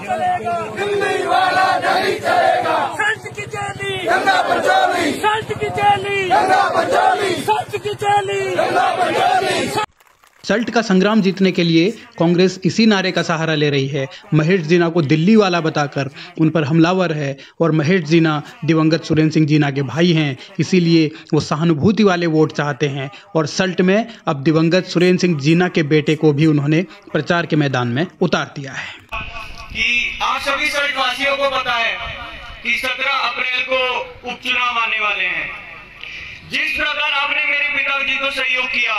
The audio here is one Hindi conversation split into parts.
चलेगा, दिल्ली वाला नहीं चलेगा। सल्ट की चैली, गंगा पंचोली, सल्ट की चैली, गंगा पंचोली, सल्ट की चैली, गंगा पंचोली। सल्ट का संग्राम जीतने के लिए कांग्रेस इसी नारे का सहारा ले रही है। महेश जीना को दिल्ली वाला बताकर उन पर हमलावर है और महेश जीना दिवंगत सुरेंद्र सिंह जीना के भाई हैं, इसीलिए वो सहानुभूति वाले वोट चाहते हैं। और सल्ट में अब दिवंगत सुरेंद्र सिंह जीना के बेटे को भी उन्होंने प्रचार के मैदान में उतार दिया है। कि आप सभी सल्ट वासियों को पता है कि 17 अप्रैल को उपचुनाव आने वाले हैं। जिस प्रकार आपने मेरे पिताजी को सहयोग किया,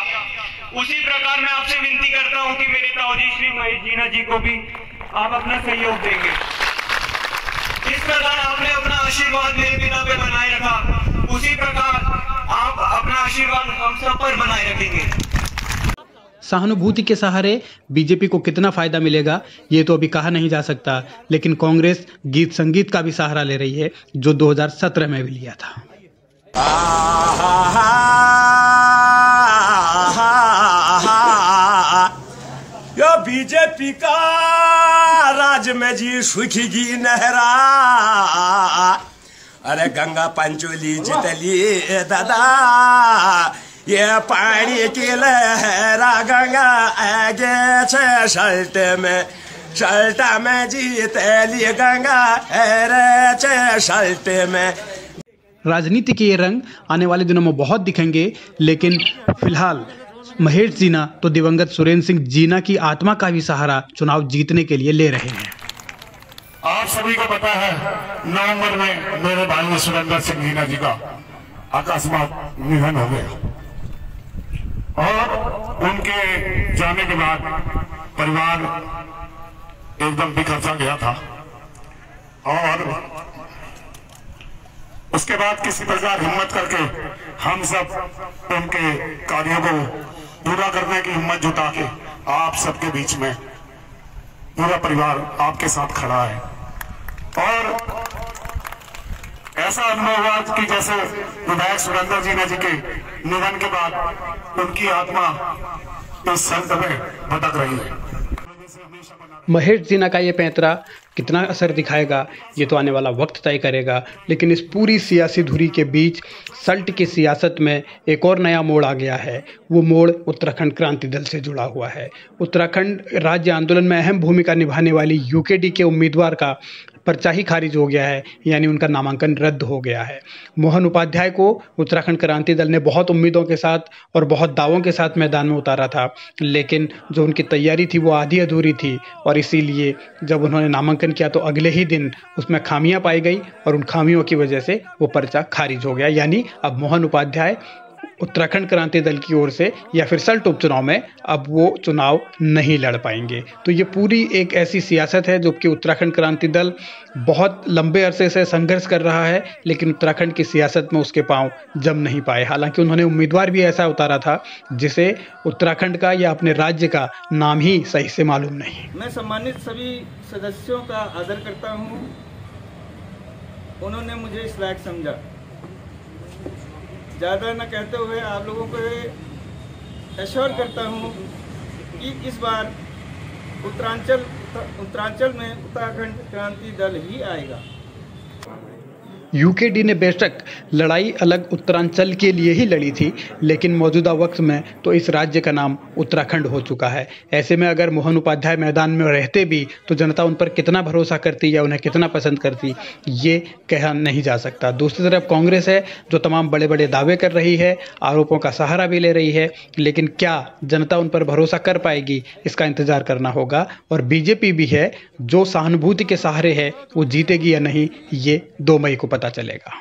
उसी प्रकार मैं आपसे विनती करता हूं कि मेरे ताऊजी श्री महेश जीना जी को भी आप अपना सहयोग देंगे। जिस प्रकार आपने अपना आशीर्वाद मेरे पिता पे बनाए रखा, उसी प्रकार आप अपना आशीर्वाद हम सब पर बनाए रखेंगे। सहानुभूति के सहारे बीजेपी को कितना फायदा मिलेगा ये तो अभी कहा नहीं जा सकता, लेकिन कांग्रेस गीत संगीत का भी सहारा ले रही है, जो 2017 में भी लिया था। यो बीजेपी का राज में जी सुखेगी नहरा, अरे गंगा पंचोली जितली दादा, ये पानी की लहरा गंगा आगे छे सल्ट में जीतली गंगा रे छे सल्ट में। राजनीति के ये रंग आने वाले दिनों में बहुत दिखेंगे, लेकिन फिलहाल महेश जीना तो दिवंगत सुरेंद्र सिंह जीना की आत्मा का भी सहारा चुनाव जीतने के लिए ले रहे हैं। आप सभी को पता है, नवंबर में मेरे भाई सुरेंद्र सिंह जीना जी का अकस्मात निधन हो गया और उनके जाने के बाद परिवार एकदम बिखर सा गया था और उसके बाद किसी प्रकार हिम्मत करके हम सब उनके कार्यों को पूरा करने की हिम्मत जुटा के आप सबके बीच में पूरा परिवार आपके साथ खड़ा है। और ऐसा अनुभव हुआ कि जैसे विधायक सुरेंद्र जीना जी के निधन के बाद उनकी आत्मा इस संत में भटक रही है। महेश जीना का ये पैंतरा कितना असर दिखाएगा ये तो आने वाला वक्त तय करेगा, लेकिन इस पूरी सियासी धुरी के बीच सल्ट की सियासत में एक और नया मोड़ आ गया है। वो मोड़ उत्तराखंड क्रांति दल से जुड़ा हुआ है। उत्तराखंड राज्य आंदोलन में अहम भूमिका निभाने वाली यूकेडी के उम्मीदवार का पर्चा ही खारिज हो गया है, यानी उनका नामांकन रद्द हो गया है। मोहन उपाध्याय को उत्तराखंड क्रांति दल ने बहुत उम्मीदों के साथ और बहुत दावों के साथ मैदान में उतारा था, लेकिन जो उनकी तैयारी थी वो आधी अधूरी थी और इसीलिए जब उन्होंने नामांकन किया तो अगले ही दिन उसमें खामियां पाई गई और उन खामियों की वजह से वो पर्चा खारिज हो गया। यानी अब मोहन उपाध्याय उत्तराखंड क्रांति दल की ओर से या फिर सल्ट उपचुनाव में अब वो चुनाव नहीं लड़ पाएंगे। तो ये पूरी एक ऐसी सियासत है जो कि उत्तराखंड क्रांति दल बहुत लंबे अरसे से संघर्ष कर रहा है, लेकिन उत्तराखंड की सियासत में उसके पांव जम नहीं पाए। हालांकि उन्होंने उम्मीदवार भी ऐसा उतारा था जिसे उत्तराखंड का या अपने राज्य का नाम ही सही से मालूम नहीं। मैं सम्मानित सभी सदस्यों का आदर करता हूँ, उन्होंने मुझे इस लायक समझा। ज़्यादा न कहते हुए आप लोगों को एश्योर करता हूँ कि इस बार उत्तरांचल में उत्तराखंड क्रांति दल ही आएगा। यूकेडी ने बेशक लड़ाई अलग उत्तरांचल के लिए ही लड़ी थी, लेकिन मौजूदा वक्त में तो इस राज्य का नाम उत्तराखंड हो चुका है। ऐसे में अगर मोहन उपाध्याय मैदान में रहते भी तो जनता उन पर कितना भरोसा करती या उन्हें कितना पसंद करती ये कहा नहीं जा सकता। दूसरी तरफ कांग्रेस है जो तमाम बड़े बड़े दावे कर रही है, आरोपों का सहारा भी ले रही है, लेकिन क्या जनता उन पर भरोसा कर पाएगी इसका इंतजार करना होगा। और बीजेपी भी है जो सहानुभूति के सहारे है, वो जीतेगी या नहीं ये 2 मई को पता चलेगा।